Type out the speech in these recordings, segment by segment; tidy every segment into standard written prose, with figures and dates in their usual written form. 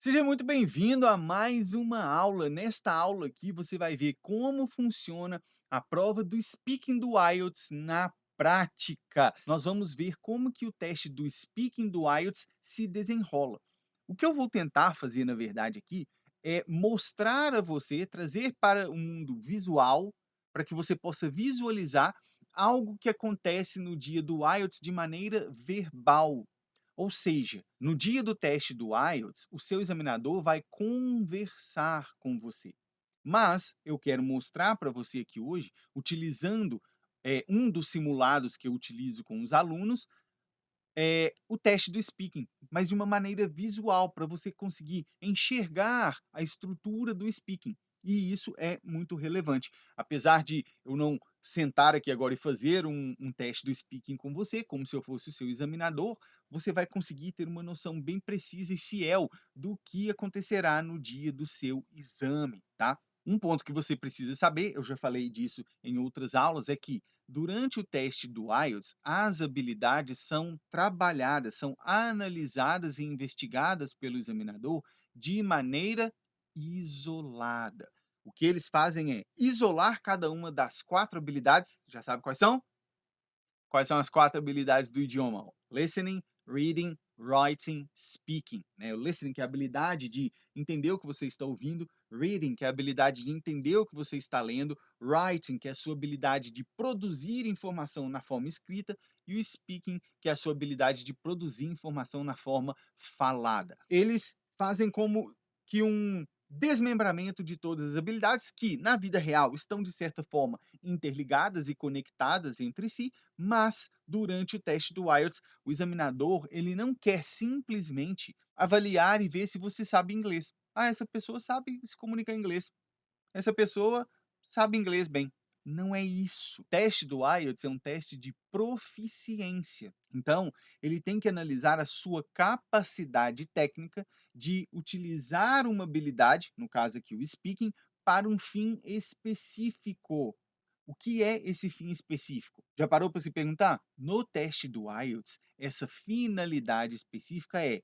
Seja muito bem-vindo a mais uma aula. Nesta aula aqui, você vai ver como funciona a prova do Speaking do IELTS na prática. Nós vamos ver como que o teste do Speaking do IELTS se desenrola. O que eu vou tentar fazer, na verdade, aqui, é mostrar a você, trazer para o mundo visual, para que você possa visualizar algo que acontece no dia do IELTS de maneira verbal. Ou seja, no dia do teste do IELTS, o seu examinador vai conversar com você. Mas eu quero mostrar para você aqui hoje, utilizando um dos simulados que eu utilizo com os alunos, o teste do speaking, mas de uma maneira visual, para você conseguir enxergar a estrutura do speaking. E isso é muito relevante. Apesar de eu não sentar aqui agora e fazer um teste do speaking com você, como se eu fosse o seu examinador, você vai conseguir ter uma noção bem precisa e fiel do que acontecerá no dia do seu exame, tá? Um ponto que você precisa saber, eu já falei disso em outras aulas, é que durante o teste do IELTS, as habilidades são trabalhadas, são analisadas e investigadas pelo examinador de maneira isolada. O que eles fazem é isolar cada uma das 4 habilidades, já sabe quais são? Quais são as 4 habilidades do idioma? Listening, reading, writing, speaking, né? O listening, que é a habilidade de entender o que você está ouvindo, reading, que é a habilidade de entender o que você está lendo, writing, que é a sua habilidade de produzir informação na forma escrita, e o speaking, que é a sua habilidade de produzir informação na forma falada. Eles fazem como que um desmembramento de todas as habilidades que, na vida real, estão de certa forma interligadas e conectadas entre si, mas durante o teste do IELTS, o examinador, ele não quer simplesmente avaliar e ver se você sabe inglês. Ah, essa pessoa sabe se comunicar em inglês. Essa pessoa sabe inglês bem. Não é isso. O teste do IELTS é um teste de proficiência. Então, ele tem que analisar a sua capacidade técnica de utilizar uma habilidade, no caso aqui o speaking, para um fim específico. O que é esse fim específico? Já parou para se perguntar? No teste do IELTS, essa finalidade específica é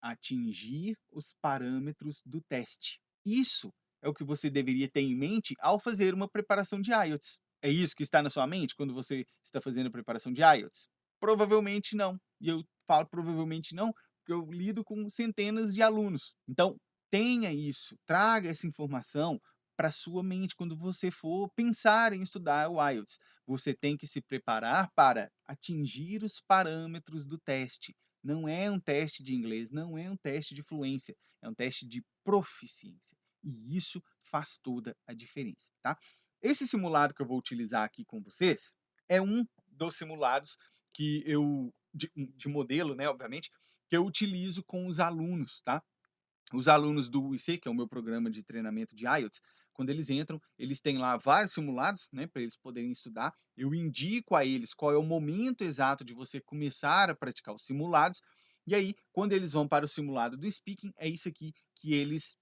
atingir os parâmetros do teste. Isso é o que você deveria ter em mente ao fazer uma preparação de IELTS. É isso que está na sua mente quando você está fazendo a preparação de IELTS? Provavelmente não. E eu falo provavelmente não, porque eu lido com centenas de alunos. Então, tenha isso, traga essa informação para sua mente quando você for pensar em estudar o IELTS. Você tem que se preparar para atingir os parâmetros do teste. Não é um teste de inglês, não é um teste de fluência, é um teste de proficiência. E isso faz toda a diferença, tá? Esse simulado que eu vou utilizar aqui com vocês é um dos simulados que eu de modelo, né, obviamente, que eu utilizo com os alunos, tá? Os alunos do IC, que é o meu programa de treinamento de IELTS, quando eles entram, eles têm lá vários simulados, né, para eles poderem estudar. Eu indico a eles qual é o momento exato de você começar a praticar os simulados. E aí, quando eles vão para o simulado do speaking, é isso aqui que eles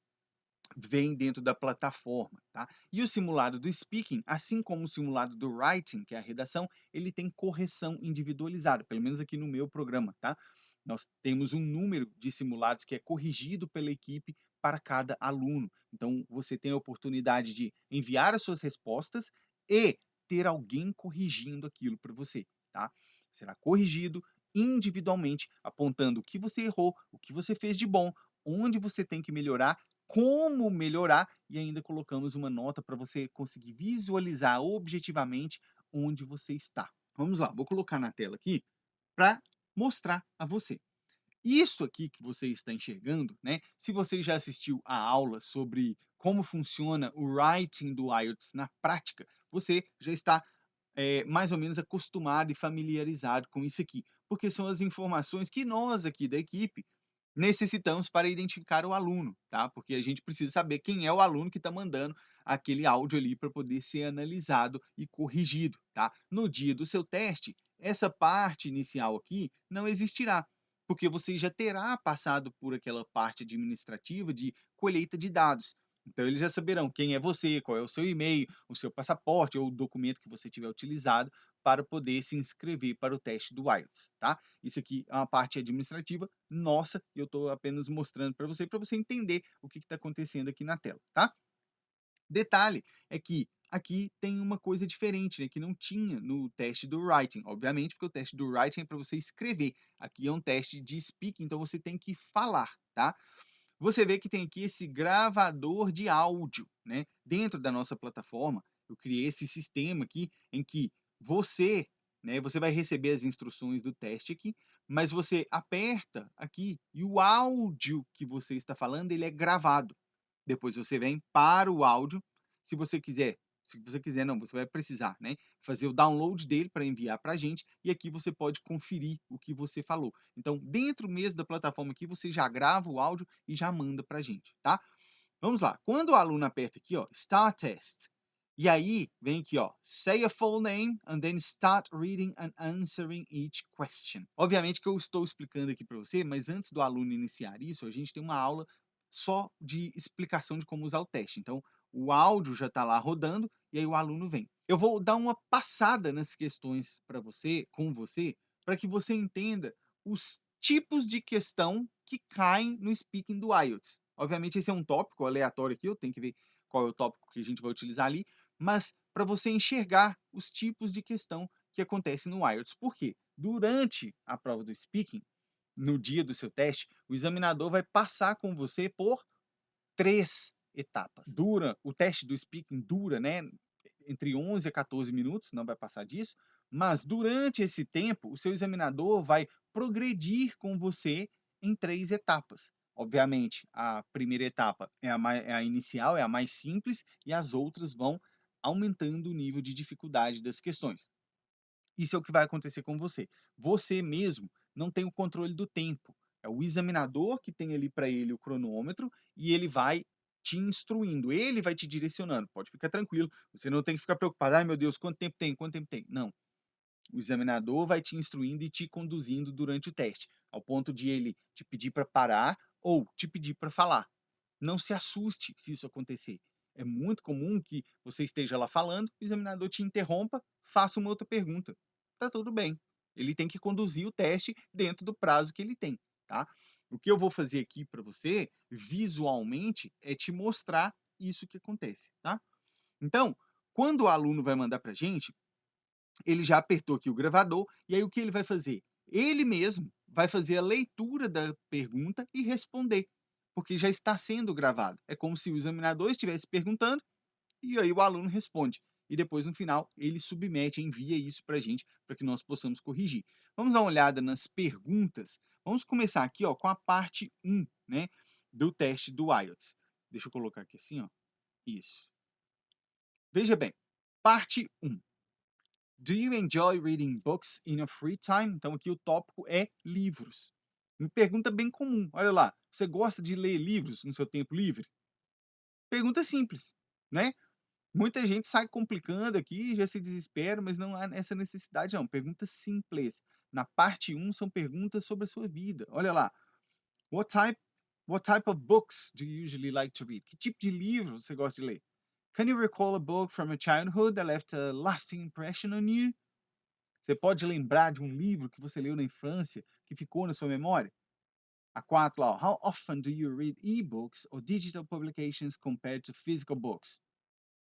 veem dentro da plataforma, tá? E o simulado do speaking, assim como o simulado do writing, que é a redação, ele tem correção individualizada, pelo menos aqui no meu programa, tá? Nós temos um número de simulados que é corrigido pela equipe para cada aluno. Então, você tem a oportunidade de enviar as suas respostas e ter alguém corrigindo aquilo para você, tá? Será corrigido individualmente, apontando o que você errou, o que você fez de bom, onde você tem que melhorar, como melhorar, e ainda colocamos uma nota para você conseguir visualizar objetivamente onde você está. Vamos lá, vou colocar na tela aqui para mostrar a você. Isso aqui que você está enxergando, né, se você já assistiu a aula sobre como funciona o writing do IELTS na prática, você já está mais ou menos acostumado e familiarizado com isso aqui, porque são as informações que nós aqui da equipe necessitamos para identificar o aluno, tá? Porque a gente precisa saber quem é o aluno que está mandando aquele áudio ali para poder ser analisado e corrigido, tá? No dia do seu teste, essa parte inicial aqui não existirá, porque você já terá passado por aquela parte administrativa de colheita de dados. Então eles já saberão quem é você, qual é o seu e-mail, o seu passaporte ou o documento que você tiver utilizado para poder se inscrever para o teste do IELTS, tá? Isso aqui é uma parte administrativa nossa, e eu estou apenas mostrando para você entender o que está acontecendo aqui na tela, tá? Detalhe é que aqui tem uma coisa diferente, né, que não tinha no teste do writing, obviamente, porque o teste do writing é para você escrever. Aqui é um teste de speaking, então você tem que falar, tá? Você vê que tem aqui esse gravador de áudio, né? Dentro da nossa plataforma, eu criei esse sistema aqui em que você, né, você vai receber as instruções do teste aqui, mas você aperta aqui e o áudio que você está falando, ele é gravado. Depois você vem para o áudio, se você quiser não, você vai precisar, né, fazer o download dele para enviar para a gente, e aqui você pode conferir o que você falou. Então, dentro mesmo da plataforma aqui, você já grava o áudio e já manda para a gente, tá? Vamos lá, quando o aluno aperta aqui, ó, Start Test, e aí vem aqui, ó, Say a full name and then start reading and answering each question. Obviamente que eu estou explicando aqui para você, mas antes do aluno iniciar isso, a gente tem uma aula só de explicação de como usar o teste. Então, o áudio já está lá rodando e aí o aluno vem. Eu vou dar uma passada nas questões para você, com você, para que você entenda os tipos de questão que caem no speaking do IELTS. Obviamente, esse é um tópico aleatório aqui, eu tenho que ver qual é o tópico que a gente vai utilizar ali, mas para você enxergar os tipos de questão que acontecem no IELTS. Por quê? Durante a prova do speaking, no dia do seu teste, o examinador vai passar com você por 3 etapas. O teste do speaking dura, né, entre 11 a 14 minutos, não vai passar disso, mas durante esse tempo, o seu examinador vai progredir com você em 3 etapas. Obviamente, a primeira etapa é a inicial, é a mais simples, e as outras vão aumentando o nível de dificuldade das questões. Isso é o que vai acontecer com você. Você mesmo não tem o controle do tempo. É o examinador que tem ali para ele o cronômetro e ele vai te instruindo, ele vai te direcionando. Pode ficar tranquilo, você não tem que ficar preocupado. Ai meu Deus, quanto tempo tem? Quanto tempo tem? Não. O examinador vai te instruindo e te conduzindo durante o teste, ao ponto de ele te pedir para parar ou te pedir para falar. Não se assuste se isso acontecer. É muito comum que você esteja lá falando, o examinador te interrompa, faça uma outra pergunta. Tá tudo bem. Ele tem que conduzir o teste dentro do prazo que ele tem, tá? O que eu vou fazer aqui para você, visualmente, é te mostrar isso que acontece, tá? Então, quando o aluno vai mandar para a gente, ele já apertou aqui o gravador, e aí o que ele vai fazer? Ele mesmo vai fazer a leitura da pergunta e responder, porque já está sendo gravado. É como se o examinador estivesse perguntando e aí o aluno responde. E depois, no final, ele submete, envia isso para a gente, para que nós possamos corrigir. Vamos dar uma olhada nas perguntas. Vamos começar aqui ó, com a parte um, né, do teste do IELTS. Deixa eu colocar aqui assim, ó. Isso. Veja bem, parte um. Do you enjoy reading books in your free time? Então aqui o tópico é livros. Uma pergunta bem comum. Olha lá, você gosta de ler livros no seu tempo livre? Pergunta simples, né? Muita gente sai complicando aqui, já se desespera, mas não há essa necessidade não. Pergunta simples. Na parte um são perguntas sobre a sua vida. Olha lá. What type, what type of books do you usually like to read? Que tipo de livro você gosta de ler? Can you recall a book from your childhood that left a lasting impression on you? Você pode lembrar de um livro que você leu na infância que ficou na sua memória? A 4 lá, ó, How often do you read e-books or digital publications compared to physical books?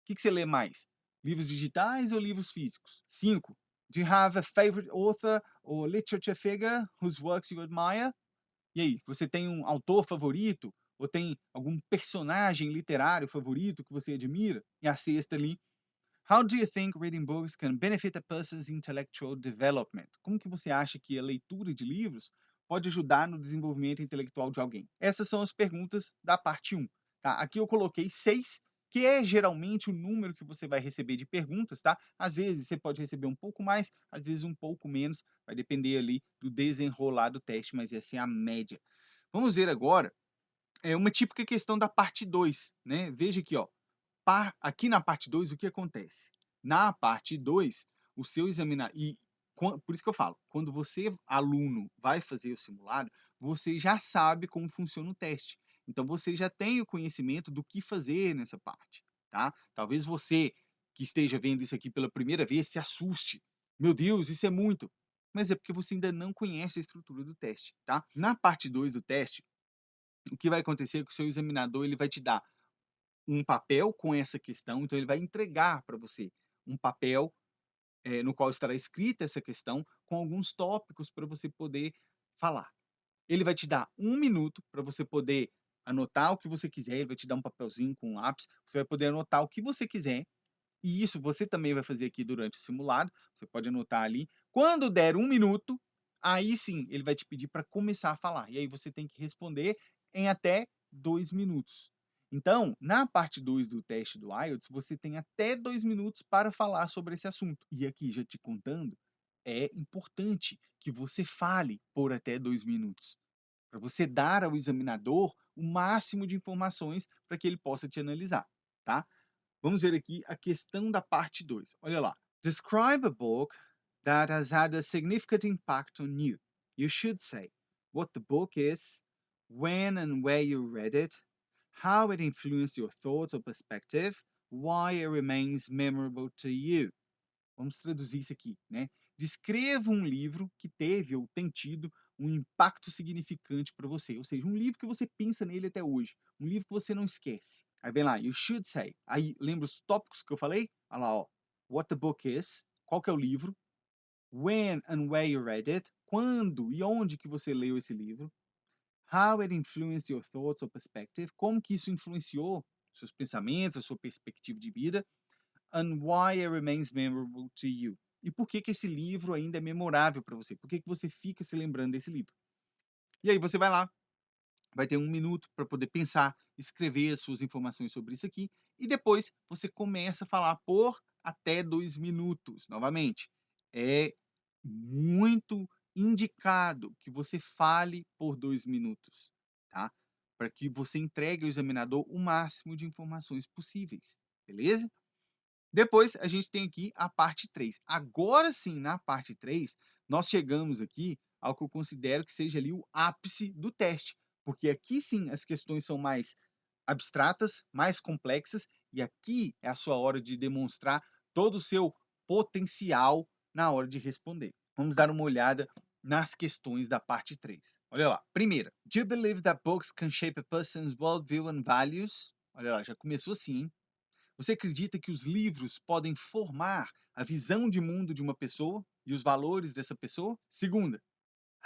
O que você lê mais? Livros digitais ou livros físicos? 5. Do you have a favorite author or literature figure whose works you admire? E aí, você tem um autor favorito? Ou tem algum personagem literário favorito que você admira? E a sexta ali, How do you think reading books can benefit a person's intellectual development? Como que você acha que a leitura de livros pode ajudar no desenvolvimento intelectual de alguém? Essas são as perguntas da parte um. Tá? Aqui eu coloquei 6, que é geralmente o número que você vai receber de perguntas, tá? Às vezes você pode receber um pouco mais, às vezes um pouco menos, vai depender ali do desenrolar do teste, mas essa é a média. Vamos ver agora uma típica questão da parte 2, né? Veja aqui, ó, aqui na parte 2 o que acontece? Na parte 2 o seu examinar por isso que eu falo, quando você, aluno, vai fazer o simulado, você já sabe como funciona o teste. Então você já tem o conhecimento do que fazer nessa parte, tá? Talvez você que esteja vendo isso aqui pela primeira vez se assuste. Meu Deus, isso é muito. Mas é porque você ainda não conhece a estrutura do teste, tá? Na parte 2 do teste, o que vai acontecer é que o seu examinador ele vai te dar um papel com essa questão, então ele vai entregar para você um papel, no qual estará escrita essa questão, com alguns tópicos para você poder falar. Ele vai te dar 1 minuto para você poder anotar o que você quiser, ele vai te dar um papelzinho com um lápis, você vai poder anotar o que você quiser, e isso você também vai fazer aqui durante o simulado, você pode anotar ali. Quando der 1 minuto, aí sim, ele vai te pedir para começar a falar, e aí você tem que responder em até 2 minutos. Então, na parte 2 do teste do IELTS, você tem até 2 minutos para falar sobre esse assunto. E aqui, já te contando, é importante que você fale por até 2 minutos, para você dar ao examinador o máximo de informações para que ele possa te analisar, tá? Vamos ver aqui a questão da parte 2. Olha lá. Describe a book that has had a significant impact on you. You should say what the book is, when and where you read it, how it influenced your thoughts or perspective, why it remains memorable to you. Vamos traduzir isso aqui, né? Descreva um livro que teve ou tem tido um impacto significante para você, ou seja, um livro que você pensa nele até hoje, um livro que você não esquece. Aí vem lá, you should say. Aí lembra os tópicos que eu falei? Olha lá, ó. What the book is, qual que é o livro, when and where you read it, quando e onde que você leu esse livro, how it influenced your thoughts or perspective, como que isso influenciou seus pensamentos, a sua perspectiva de vida, and why it remains memorable to you. E por que que esse livro ainda é memorável para você? Por que que você fica se lembrando desse livro? E aí você vai lá, vai ter 1 minuto para poder pensar, escrever as suas informações sobre isso aqui, e depois você começa a falar por até 2 minutos. Novamente, é muito indicado que você fale por 2 minutos, tá? Para que você entregue ao examinador o máximo de informações possíveis, beleza? Depois a gente tem aqui a parte 3. Agora sim, na parte 3, nós chegamos aqui ao que eu considero que seja ali o ápice do teste, porque aqui sim as questões são mais abstratas, mais complexas, e aqui é a sua hora de demonstrar todo o seu potencial na hora de responder. Vamos dar uma olhada nas questões da parte 3. Olha lá. Primeira, do you believe that books can shape a person's worldview and values? Olha lá, já começou assim, hein? Você acredita que os livros podem formar a visão de mundo de uma pessoa e os valores dessa pessoa? Segunda,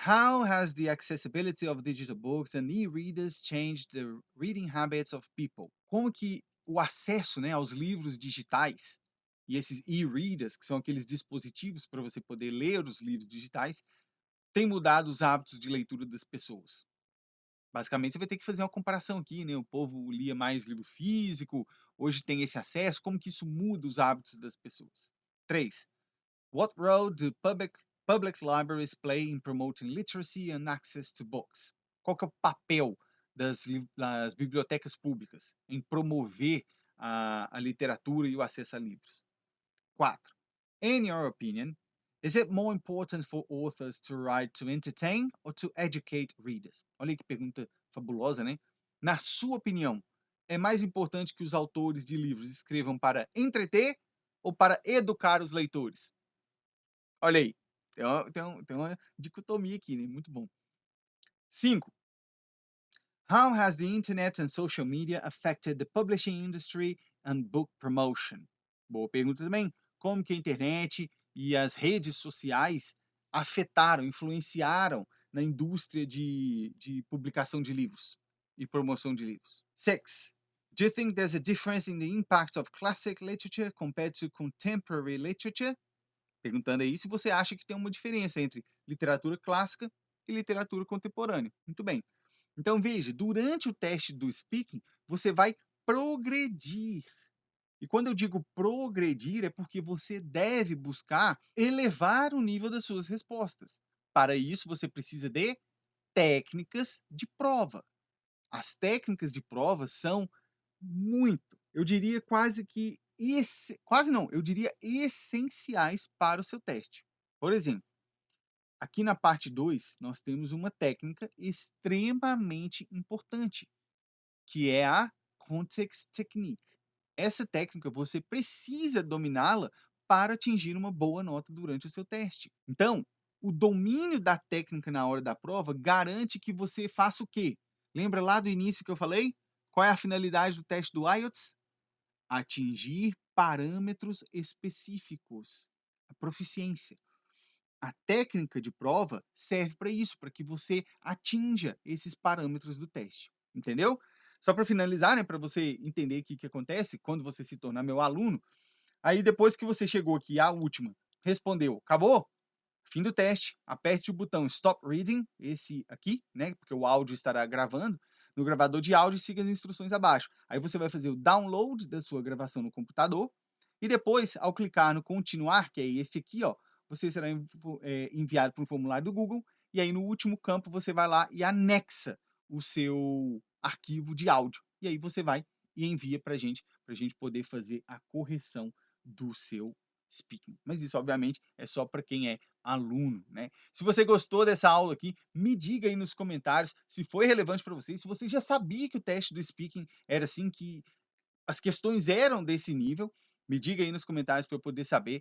how has the accessibility of digital books and e-readers changed the reading habits of people? Como que o acesso, né, aos livros digitais e esses e-readers, que são aqueles dispositivos para você poder ler os livros digitais, tem mudado os hábitos de leitura das pessoas? Basicamente, você vai ter que fazer uma comparação aqui, né? O povo lia mais livro físico, hoje tem esse acesso, como que isso muda os hábitos das pessoas? 3. What role do public libraries play in promoting literacy and access to books? Qual que é o papel das bibliotecas públicas em promover a literatura e o acesso a livros? 4. In your opinion, is it more important for authors to write to entertain or to educate readers? Olha que pergunta fabulosa, né? Na sua opinião, é mais importante que os autores de livros escrevam para entreter ou para educar os leitores? Olha aí, tem uma dicotomia aqui, né? Muito bom. 5. How has the internet and social media affected the publishing industry and book promotion? Boa pergunta também. Como que a internet e as redes sociais afetaram, influenciaram na indústria de publicação de livros e promoção de livros? 6. Do you think there's a difference in the impact of classic literature compared to contemporary literature? Perguntando aí se você acha que tem uma diferença entre literatura clássica e literatura contemporânea. Muito bem. Então veja, durante o teste do speaking, você vai progredir. E quando eu digo progredir, é porque você deve buscar elevar o nível das suas respostas. Para isso, você precisa de técnicas de prova. As técnicas de prova são muito, eu diria quase que quase não, eu diria essenciais para o seu teste. Por exemplo, aqui na parte 2, nós temos uma técnica extremamente importante, que é a Context Technique. Essa técnica você precisa dominá-la para atingir uma boa nota durante o seu teste. Então, o domínio da técnica na hora da prova garante que você faça o quê? Lembra lá do início que eu falei? Qual é a finalidade do teste do IELTS? Atingir parâmetros específicos, a proficiência. A técnica de prova serve para isso, para que você atinja esses parâmetros do teste, entendeu? Só para finalizar, né, para você entender o que que acontece quando você se tornar meu aluno, aí depois que você chegou aqui, a última, respondeu, acabou? Fim do teste, aperte o botão Stop Reading, esse aqui, né, porque o áudio estará gravando, no gravador de áudio siga as instruções abaixo. Aí você vai fazer o download da sua gravação no computador e depois, ao clicar no continuar, que é este aqui, ó, você será enviado para um formulário do Google e aí no último campo você vai lá e anexa o seu arquivo de áudio. E aí você vai e envia para a gente poder fazer a correção do seu speaking. Mas isso, obviamente, é só para quem é aluno, né? Se você gostou dessa aula aqui, me diga aí nos comentários se foi relevante para você, se você já sabia que o teste do speaking era assim, que as questões eram desse nível, me diga aí nos comentários para eu poder saber.